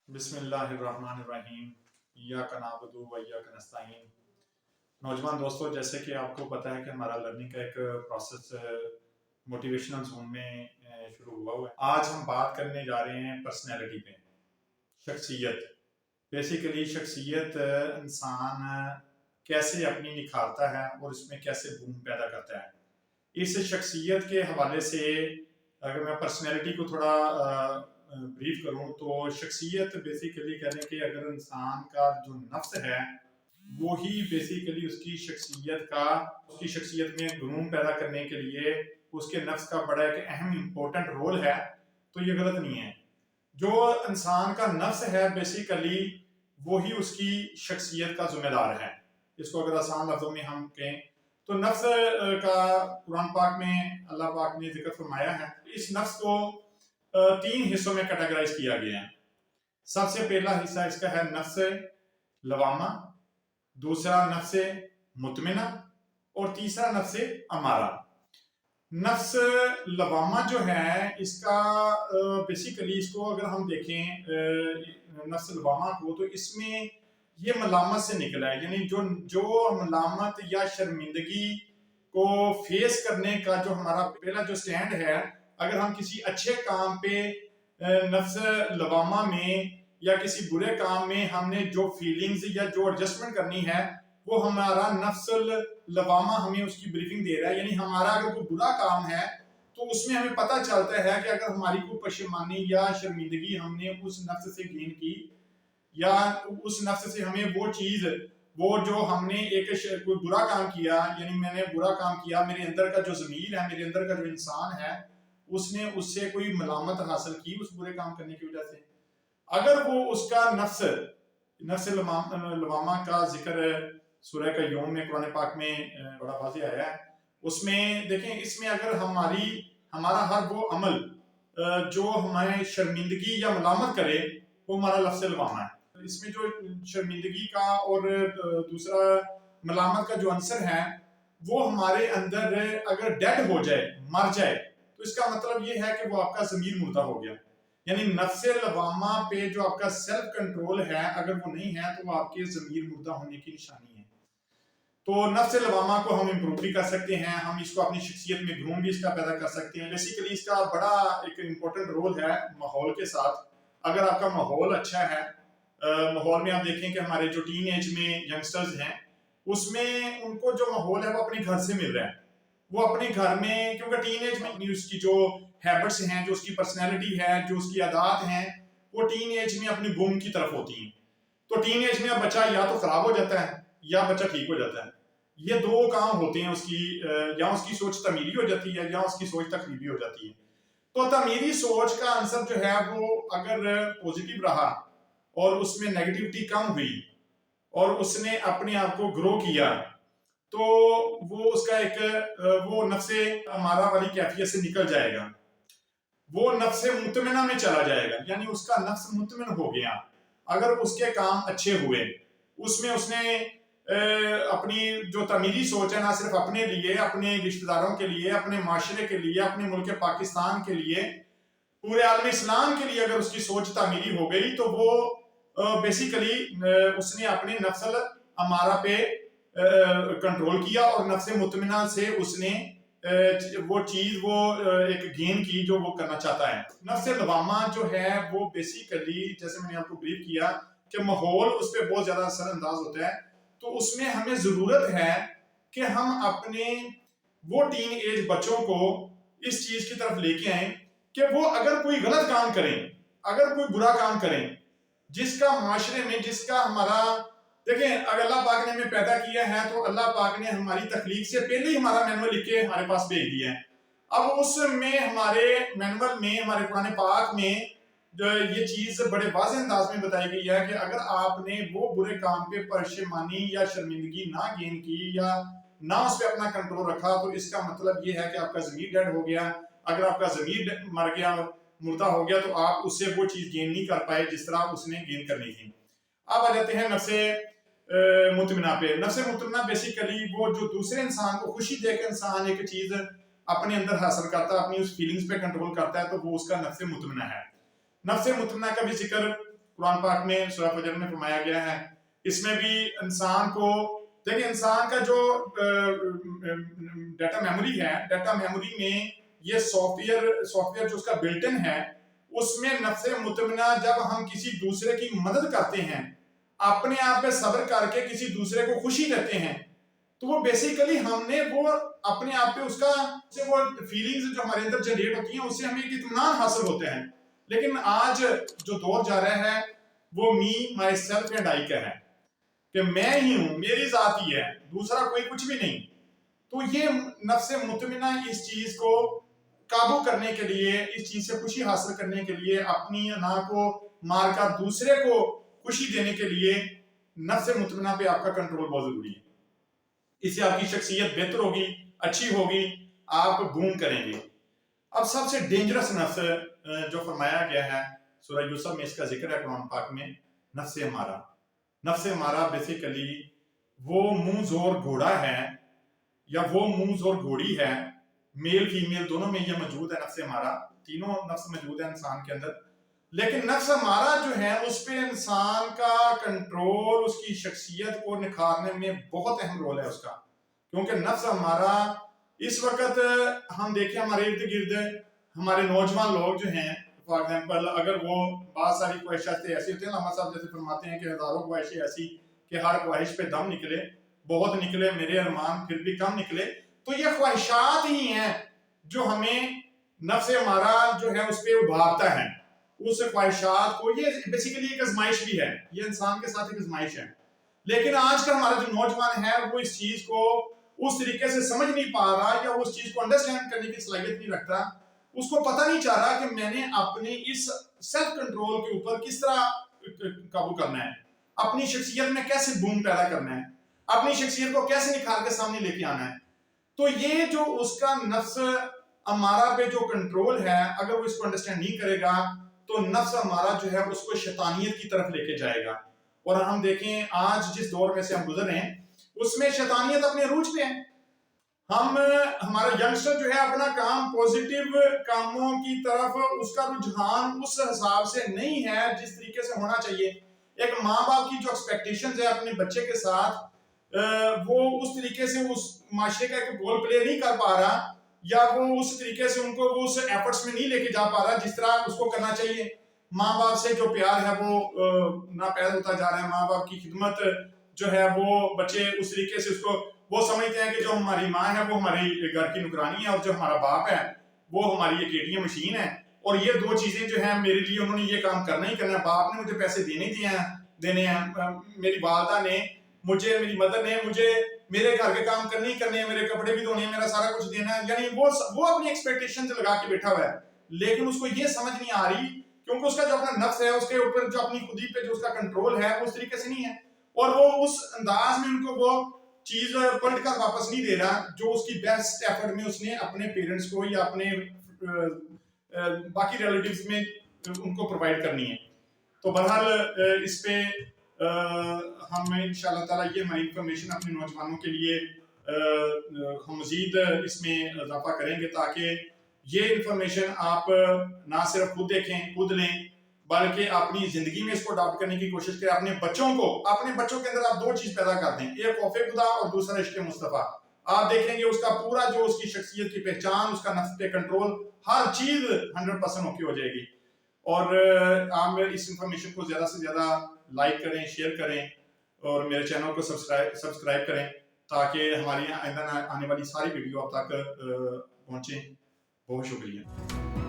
بسم اللہ الرحمن الرحیم ایاک نعبد و ایاک نستعین۔ نوجوان دوستو، جیسے کہ آپ کو پتہ ہے کہ ہمارا لرننگ کا ایک پروسیس موٹیویشنل زون میں شروع ہوا ہے۔ آج ہم بات کرنے جا رہے ہیں پرسنالٹی پہ، شخصیت۔ بیسیکلی شخصیت انسان کیسے اپنی نکھارتا ہے اور اس میں کیسے بوم پیدا کرتا ہے۔ اس شخصیت کے حوالے سے اگر میں پرسنالٹی کو تھوڑا بریف کروں تو شخصیت بیسیکلی کہنے کہ اگر انسان کا جو نفس ہے وہی بیسیکلی اس کی شخصیت میں گنون پیدا کرنے کے لیے اس کے نفس کا بڑا ایک اہم امپورٹنٹ رول ہے، تو یہ غلط نہیں ہے۔ جو انسان کا نفس ہے بیسیکلی وہی اس کی شخصیت کا ذمہ دار ہے۔ اس کو اگر آسان لفظوں میں ہم کہیں تو نفس کا قرآن پاک میں اللہ پاک نے ذکر فرمایا ہے۔ اس نفس کو 3 حصوں میں کیٹیگرائز کیا گیا ہے۔ سب سے پہلا حصہ اس کا ہے نفس لوامہ، دوسرا نفس مطمئنہ اور تیسرا نفس امارہ۔ نفس لوامہ جو ہے اس کا بیسیکلی اس کو اگر ہم دیکھیں نفس لوامہ کو، تو اس میں یہ ملامت سے نکلا ہے، یعنی جو ملامت یا شرمندگی کو فیس کرنے کا جو ہمارا پہلا جو سٹینڈ ہے، اگر ہم کسی اچھے کام پہ نفس لوامہ میں یا کسی برے کام میں ہم نے جو فیلنگز یا جو ایڈجسٹمنٹ کرنی ہے وہ ہمارا نفس لوامہ ہمیں اس کی بریفنگ دے رہا ہے۔ یعنی ہمارا اگر کوئی برا کام ہے تو اس میں ہمیں پتہ چلتا ہے کہ اگر ہماری کوئی پشیمانی یا شرمندگی ہم نے اس نفس سے گین کی یا اس نفس سے ہمیں وہ چیز وہ جو ہم نے کوئی برا کام کیا، یعنی میں نے برا کام کیا، میرے اندر کا جو ضمیر ہے، میرے اندر کا جو انسان ہے، اس نے اس سے کوئی ملامت حاصل کی اس برے کام کرنے کی وجہ سے، اگر وہ اس کا نفس لوامہ کا ذکر سورہ قیوم میں قرآن پاک میں بڑا واضح آیا ہے۔ اس میں دیکھیں، اس میں اگر ہمارا ہر وہ عمل جو ہمیں شرمندگی یا ملامت کرے وہ ہمارا نفس لوامہ ہے۔ اس میں جو شرمندگی کا اور دوسرا ملامت کا جو عنصر ہے وہ ہمارے اندر اگر ڈیڈ ہو جائے، مر جائے، تو اس کا مطلب یہ ہے کہ وہ آپ کا ضمیر مردہ ہو گیا۔ یعنی نفس لوامہ پہ جو آپ کا سیلف کنٹرول ہے اگر وہ نہیں ہے تو وہ آپ کے ضمیر مردہ ہونے کی نشانی ہے۔ تو نفس لوامہ کو ہم امپروو بھی کر سکتے ہیں، ہم اس کو اپنی شخصیت میں گروم بھی اس کا پیدا کر سکتے ہیں۔ بیسیکلی اس کا بڑا ایک امپورٹنٹ رول ہے ماحول کے ساتھ۔ اگر آپ کا ماحول اچھا ہے، ماحول میں آپ دیکھیں کہ ہمارے جو ٹین ایج میں ینگسٹرز ہیں اس میں ان کو جو ماحول ہے وہ اپنے گھر سے مل رہا ہے۔ وہ اپنے گھر میں، کیونکہ ٹین ایج میں اس کی جو ہیبٹس ہیں، جو اس کی پرسنالٹی ہے، جو اس کی عادات ہیں، وہ ٹین ایج میں اپنی بوم کی طرف ہوتی ہیں۔ تو ٹین ایج میں بچہ یا تو خراب ہو جاتا ہے یا بچہ ٹھیک ہو جاتا ہے۔ یہ دو کام ہوتے ہیں اس کی، یا اس کی سوچ تعمیری ہو جاتی ہے یا اس کی سوچ تخریبی ہو جاتی ہے۔ تو تعمیری سوچ کا عنصر جو ہے وہ اگر پوزیٹیو رہا اور اس میں نیگیٹیوٹی کم ہوئی اور اس نے اپنے آپ کو گرو کیا تو وہ اس کا وہ نفس امارہ والی کیفیت سے نکل جائے گا، وہ نفس مطمئنہ میں چلا جائے گا۔ یعنی اس کا نفس مطمئن ہو گیا اگر اس کے کام اچھے ہوئے، اس میں اس نے اپنی جو تعمیری سوچ ہے نہ صرف اپنے لیے، اپنے رشتہ داروں کے لیے، اپنے معاشرے کے لیے، اپنے ملک پاکستان کے لیے، پورے عالم اسلام کے لیے اگر اس کی سوچ تعمیری ہو گئی تو وہ بیسیکلی اس نے اپنے نفس امارہ پہ کنٹرول کیا اور نفس مطمئنہ سے اس نے وہ چیز وہ ایک گین کی جو وہ کرنا چاہتا ہے۔ نفس لوامہ جو ہے وہ بیسیکلی جیسے میں نے آپ کو بریف کیا کہ ماحول اس پہ بہت زیادہ اثر انداز ہوتا ہے، تو اس میں ہمیں ضرورت ہے کہ ہم اپنے وہ ٹین ایج بچوں کو اس چیز کی طرف لے کے آئیں کہ وہ اگر کوئی غلط کام کریں، اگر کوئی برا کام کریں جس کا معاشرے میں، جس کا ہمارا، دیکھیں اگر اللہ پاک نے ہمیں پیدا کیا ہے تو اللہ پاک نے ہماری تخلیق سے پہلے ہی ہمارا مینول لکھ کے ہمارے پاس بھیج دیا ہے۔ اب اس میں ہمارے مینول میں، ہمارے قرآن پاک میں یہ چیز بڑے واضح انداز میں بتائی گئی ہے کہ اگر آپ نے وہ برے کام پہ پشیمانی یا شرمندگی نہ گین کی یا نہ اس پہ اپنا کنٹرول رکھا تو اس کا مطلب یہ ہے کہ آپ کا ضمیر ڈیڈ ہو گیا۔ اگر آپ کا ضمیر مر گیا، مردہ ہو گیا، تو آپ اس سے وہ چیز گین نہیں کر پائے جس طرح اس نے گین کرنی تھی۔ اب آ جاتے ہیں نفس مطمئنہ پہ۔ نفس مطمئنہ بیسیکلی وہ جو دوسرے انسان کو خوشی دے کے انسان ایک چیز اپنے اندر حاصل کرتا ہے، اپنی اس فیلنگز پہ کنٹرول کرتا ہے، تو وہ اس کا نفس مطمئنہ ہے۔ نفس مطمئنہ کا بھی ذکر قرآن پاک میں سورہ فجر میں فرمایا گیا ہے. اس میں بھی انسان کو دیکھیں، انسان کا جو ڈیٹا میموری ہے، ڈیٹا میموری میں یہ سافٹ ویئر جو اس کا بلٹ ان ہے، اس میں نفس مطمئنہ جب ہم کسی دوسرے کی مدد کرتے ہیں، اپنے آپ پہ صبر کر کے کسی دوسرے کو خوشی دیتے ہیں، تو وہ بیسیکلی ہم نے وہ اپنے آپ پہ اس کا وہ فیلنگز جو ہمارے اندر جنریٹ ہوتی ہیں، اس سے ہمیں ایک اطمینان حاصل ہوتے ہیں. لیکن آج جو دور جا رہا ہے وہ می مائی سیلف اینڈ آئی کا ہے کہ میں ہی ہوں، میری ذات ہی ہے، دوسرا کوئی کچھ بھی نہیں. تو یہ نفس مطمئنہ اس چیز کو قابو کرنے کے لیے، اس چیز سے خوشی حاصل کرنے کے لیے، اپنی انا کو مار کر دوسرے کو خوشی دینے کے لیے نفس مطمئنہ پہ آپ کا کنٹرول بہت ضروری ہے. اس سے آپ کی شخصیت بہتر ہوگی، اچھی ہوگی، آپ بوم کریں گے. اب سب سے ڈینجرس نفس جو فرمایا گیا ہے سورہ یوسف میں، اس کا ذکر ہے قرآن پاک میں، نفس امارہ. نفس امارہ بیسیکلی وہ منہ زور گھوڑا ہے یا وہ منہ زور گھوڑی ہے. میل فیمیل دونوں میں یہ موجود ہے. نفس امارہ تینوں نفس موجود ہے انسان کے اندر. لیکن نفس امارہ جو ہے اس پہ انسان کا کنٹرول، اس کی شخصیت کو نکھارنے میں بہت اہم رول ہے اس کا. کیونکہ نفس امارہ اس وقت ہم دیکھیں ہمارے ارد گرد ہمارے نوجوان لوگ جو ہیں، فار ایگزامپل اگر وہ بہت ساری خواہشات ایسی ہوتی ہیں، علامہ صاحب جیسے فرماتے ہیں کہ ہزاروں خواہشیں ایسی کہ ہر خواہش پہ دم نکلے، بہت نکلے میرے ارمان پھر بھی کم نکلے. تو یہ خواہشات ہی ہیں جو ہمیں نفس امارہ جو ہے اس پہ ابھارتا ہے. اس خواہشات کو، یہ بیسیکلی ایک آزمائش بھی ہے، یہ انسان کے ساتھ ایک آزمائش ہے. لیکن آج کا ہمارا جو نوجوان ہے وہ اس چیز کو اس طریقے سے سمجھ نہیں پا رہا، یا اس چیز کو انڈرسٹینڈ کرنے کی صلاحیت نہیں رکھتا. اس کو پتہ نہیں چل رہا کہ میں نے اپنے اس سیلف کنٹرول کے اوپر کس طرح قابو کرنا ہے، اپنی شخصیت میں کیسے بوم پیدا کرنا ہے، اپنی شخصیت کو کیسے نکھار کے سامنے لے کے آنا ہے. تو یہ جو اس کا نفس امارہ پہ جو کنٹرول ہے، اگر وہ اس کو انڈرسٹینڈ نہیں کرے گا تو نفس امارہ جو ہے اس کو شیطانیت کی طرف لے کے جائے گا. اور ہم دیکھیں آج جس دور میں سے ہم گزر رہے ہیں اس میں شیطانیت اپنے عروج پہ ہے. ہمارا ینگسٹر جو ہے اپنا کام پوزیٹیو کاموں کی طرف، اس کا رجحان اس حساب سے نہیں ہے جس طریقے سے ہونا چاہیے. ایک ماں باپ کی جو ایکسپیکٹیشنز ہے اپنے بچے کے ساتھ، وہ اس طریقے سے اس معاشرے کا ایک رول پلے نہیں کر پا رہا، یا وہ اس طریقے سے ان کو اس ایفرٹس میں نہیں لے کے جا پا رہا جس طرح اس کو کرنا چاہیے. ماں باپ سے جو پیار ہے وہ ناپید ہوتا جا رہا ہے. ماں باپ کی خدمت جو ہے وہ بچے اس طریقے سے اس کو وہ سمجھتے ہیں کہ جو ہماری ماں ہے وہ ہماری گھر کی نگرانی ہے، اور جو ہمارا باپ ہے وہ ہماری ایک ATM مشین ہے، اور یہ دو چیزیں جو ہیں میرے لیے انہوں نے یہ کام کرنا ہی کرنا ہے. باپ نے مجھے پیسے دینے ہیں، میری والدہ نے مجھے، میری مدر نے مجھے میرے گھر کے کام کرنے ہی کرنے ہیں، میرے کپڑے بھی دھونے ہیں، میرا سارا کچھ دینا ہے. یعنی وہ اپنی ایکسپیکٹیشن سے لگا کے بیٹھا ہوا ہے. لیکن اس کو یہ سمجھ نہیں آ رہی کیونکہ اس کا جو اپنا نفس ہے، اس کے اوپر جو اپنی خودی پہ جو اس کا کنٹرول ہے وہ اس طریقے سے نہیں ہے، اور وہ اس انداز میں ان کو وہ چیز پلٹ کر واپس نہیں دے رہا جو اس کی بیسٹ ایفرٹ میں اس نے اپنے پیرنٹس کو یا اپنے باقی ریلیٹیوز میں ان کو پرووائڈ کرنی ہے. تو بہرحال اس پہ ہم انشاءاللہ تعالی یہ ہماری انفارمیشن اپنے نوجوانوں کے لیے ہم مزید اس میں اضافہ کریں گے تاکہ یہ انفارمیشن آپ نہ صرف خود دیکھیں، خود لیں، بلکہ اپنی زندگی میں اس کو اڈاپٹ کرنے کی کوشش کریں. اپنے بچوں کے اندر آپ دو چیز پیدا کر دیں، ایک خوف خدا اور دوسرا عشق مصطفیٰ. آپ دیکھیں گے اس کا پورا جو اس کی شخصیت کی پہچان، اس کا نفس پہ کنٹرول، ہر چیز 100% اوکے ہو جائے گی. اور آپ اس انفارمیشن کو زیادہ سے زیادہ لائک کریں، شیئر کریں، اور میرے چینل کو سبسکرائب کریں تاکہ ہماری آئندہ آنے والی ساری ویڈیو آپ تک پہنچیں. بہت شکریہ.